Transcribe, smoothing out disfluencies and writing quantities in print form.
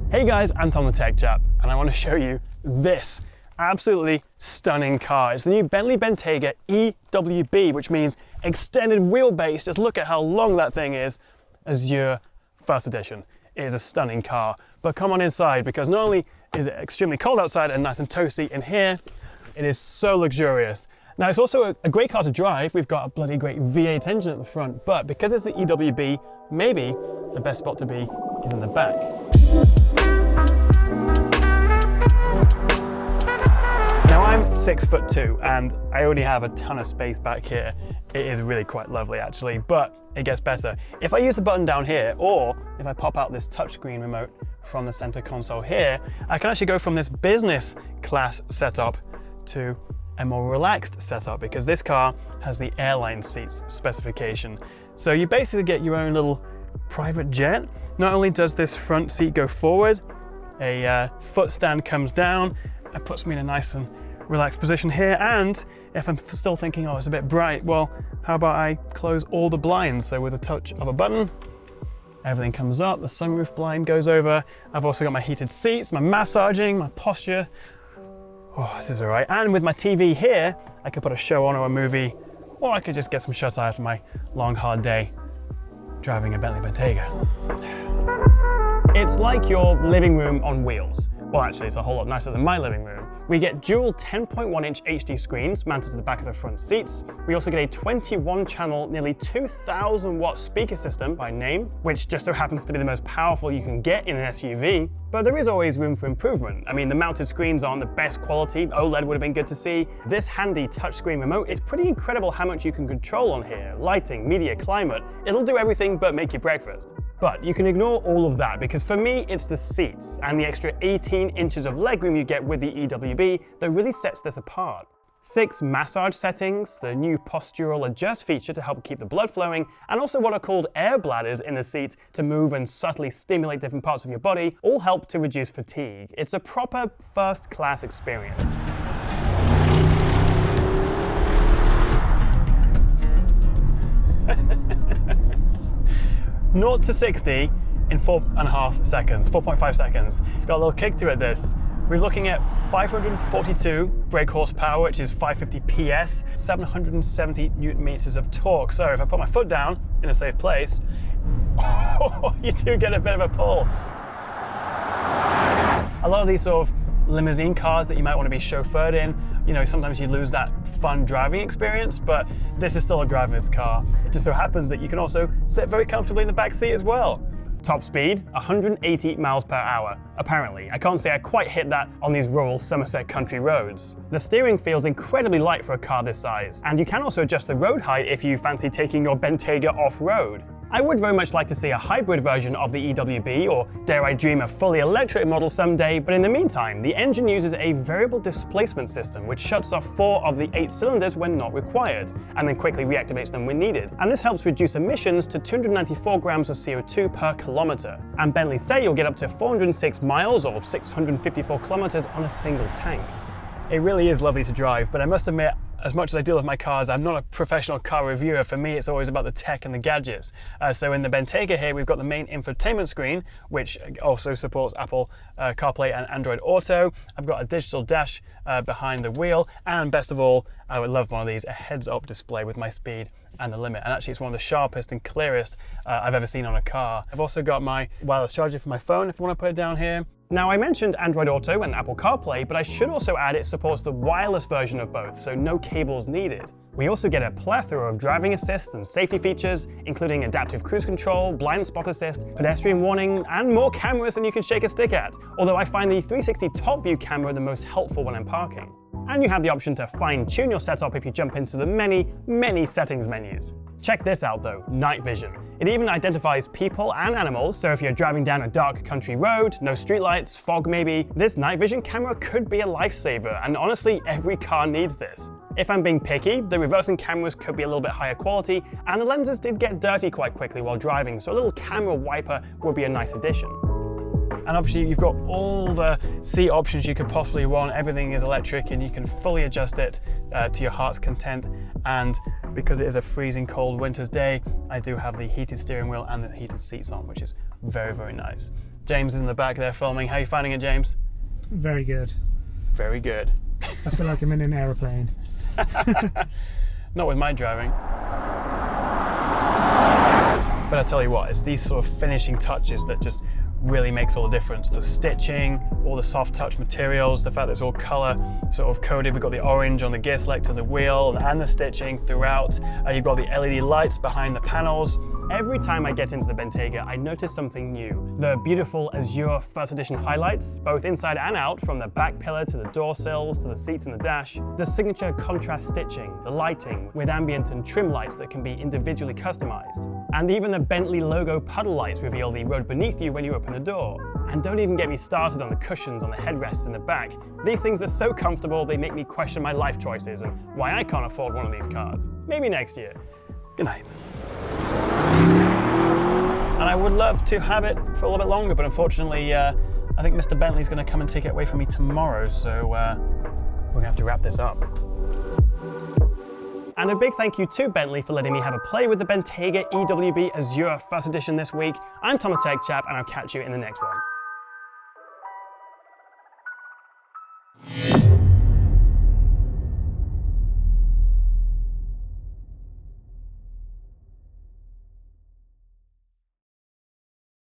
Hey guys, I'm Tom the Tech Chap, and I want to show you this absolutely stunning car. It's the new Bentley Bentayga EWB, which means extended wheelbase. Just look at how long that thing is. Azure First Edition. It is a stunning car. But come on inside, because not only is it extremely cold outside and nice and toasty in here, it is so luxurious. Now it's also a great car to drive. We've got a bloody great V8 engine at the front, but because it's the EWB, maybe the best spot to be is in the back. Now I'm 6'2" and I already have a ton of space back here. It is really quite lovely actually, but it gets better. If I use the button down here, or if I pop out this touchscreen remote from the center console here, I can actually go from this business class setup to a more relaxed setup, because this car has the Airline seats specification. So you basically get your own little private jet. Not only does this front seat go forward, a foot stand comes down, it puts me in a nice and relaxed position here, and if I'm still thinking, oh, it's a bit bright, well, how about I close all the blinds? So with a touch of a button, everything comes up, the sunroof blind goes over. I've also got my heated seats, my massaging, my posture. Oh, this is all right. And with my TV here, I could put a show on or a movie, or I could just get some shut eye after my long, hard day driving a Bentley Bentayga. It's like your living room on wheels. Well, actually, it's a whole lot nicer than my living room. We get dual 10.1-inch HD screens mounted to the back of the front seats. We also get a 21-channel, nearly 2,000-watt speaker system by name, which just so happens to be the most powerful you can get in an SUV. But there is always room for improvement. I mean, the mounted screens aren't the best quality. OLED would have been good to see. This handy touchscreen remote, it's pretty incredible how much you can control on here. Lighting, media, climate. It'll do everything but make you breakfast. But you can ignore all of that, because for me, it's the seats and the extra 18 inches of legroom you get with the EWB that really sets this apart. 6 massage settings, the new postural adjust feature to help keep the blood flowing, and also what are called air bladders in the seats to move and subtly stimulate different parts of your body, all help to reduce fatigue. It's a proper first-class experience. Naught to 60 in 4.5 seconds, 4.5 seconds. It's got a little kick to it, this. We're looking at 542 brake horsepower, which is 550 PS, 770 newton meters of torque. So if I put my foot down in a safe place, you do get a bit of a pull. A lot of these sort of limousine cars that you might want to be chauffeured in, you know, sometimes you lose that fun driving experience, but this is still a driver's car. It just so happens that you can also sit very comfortably in the back seat as well. Top speed, 180 miles per hour, apparently. I can't say I quite hit that on these rural Somerset country roads. The steering feels incredibly light for a car this size, and you can also adjust the road height if you fancy taking your Bentayga off-road. I would very much like to see a hybrid version of the EWB, or dare I dream a fully electric model someday, but in the meantime, the engine uses a variable displacement system which shuts off 4 of the 8 cylinders when not required, and then quickly reactivates them when needed. And this helps reduce emissions to 294 grams of CO2 per kilometer. And Bentley say you'll get up to 406 miles or 654 kilometers on a single tank. It really is lovely to drive, but I must admit, as much as I deal with my cars, I'm not a professional car reviewer. For me, it's always about the tech and the gadgets. So in the Bentayga here, we've got the main infotainment screen, which also supports Apple CarPlay and Android Auto. I've got a digital dash behind the wheel, and best of all, I would love one of these, a heads-up display with my speed and the limit. And actually, it's one of the sharpest and clearest I've ever seen on a car. I've also got my wireless charger for my phone if I want to put it down here. Now, I mentioned Android Auto and Apple CarPlay, but I should also add it supports the wireless version of both, so no cables needed. We also get a plethora of driving assist and safety features, including adaptive cruise control, blind spot assist, pedestrian warning, and more cameras than you can shake a stick at, although I find the 360 top view camera the most helpful when I'm parking. And you have the option to fine-tune your setup if you jump into the many settings menus. Check this out though, night vision. It even identifies people and animals, so if you're driving down a dark country road, no streetlights, fog maybe, this night vision camera could be a lifesaver, and honestly, every car needs this. If I'm being picky, the reversing cameras could be a little bit higher quality, and the lenses did get dirty quite quickly while driving, so a little camera wiper would be a nice addition. And obviously you've got all the seat options you could possibly want. Everything is electric and you can fully adjust it to your heart's content. And because it is a freezing cold winter's day, I do have the heated steering wheel and the heated seats on, which is very, very nice. James is in the back there filming. How are you finding it, James? Very good. Very good. I feel like I'm in an aeroplane. Not with my driving. But I tell you what, it's these sort of finishing touches that just really makes all the difference. The stitching, all the soft touch materials, the fact that it's all color sort of coded. We've got the orange on the gear selector, the wheel, and the stitching throughout. You've got the LED lights behind the panels. Every time I get into the Bentayga, I notice something new. The beautiful Azure First Edition highlights, both inside and out, from the back pillar to the door sills to the seats and the dash. The signature contrast stitching, the lighting with ambient and trim lights that can be individually customized. And even the Bentley logo puddle lights reveal the road beneath you when you open the door. And don't even get me started on the cushions on the headrests in the back. These things are so comfortable, they make me question my life choices and why I can't afford one of these cars. Maybe next year. Good night. And I would love to have it for a little bit longer, but unfortunately, I think Mr. Bentley's going to come and take it away from me tomorrow, so we're going to have to wrap this up. And a big thank you to Bentley for letting me have a play with the Bentayga EWB Azure First Edition this week. I'm Tom the Tech Chap, and I'll catch you in the next one.